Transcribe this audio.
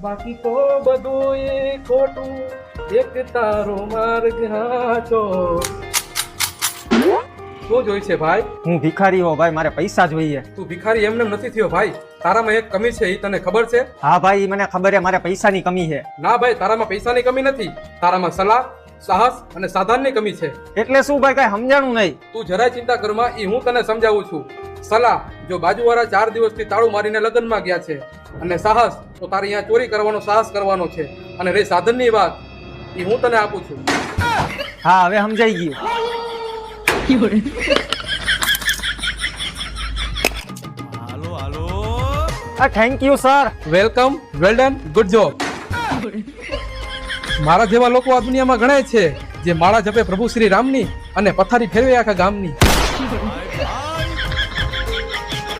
બાકી તો બધું એ ખોટું, એક તારો માર્ગ હાચો. શું જોઈ છે ભાઈ? હું ભિખારી હો ભાઈ, મારે પૈસા જોઈએ. તું ભિખારી એમને નથી થયો ભાઈ. તારામાં એક કમી છે, એ તને ખબર છે? હા ભાઈ, મને ખબર છે, મારે પૈસાની કમી છે. ના ભાઈ, તારામાં પૈસાની કમી નથી. તારામાં સલાહ, સાહસ અને સાધનની કમી છે. એટલે શું ભાઈ, કઈ સમજાણું નહીં. તું જરાય ચિંતા કરમાં, એ હું તને સમજાવું છું. સલાહ, જો બાજુવાળા 4 દિવસથી તાળું મારીને લગ્નમાં ગયા છે. અને સાહસ, તો તારે અહીંયા ચોરી કરવાનો સાહસ કરવાનો છે. અને રે સાધનની વાત, એ હું તને આપું છું. હા, હવે સમજાઈ ગયું. Thank you sir. Welcome, well done, good job. મારા જેવા લોકો આ દુનિયામાં ગણાય છે, જે માળા જપે પ્રભુ શ્રી રામની અને પથારી ફેરવે આખા ગામની.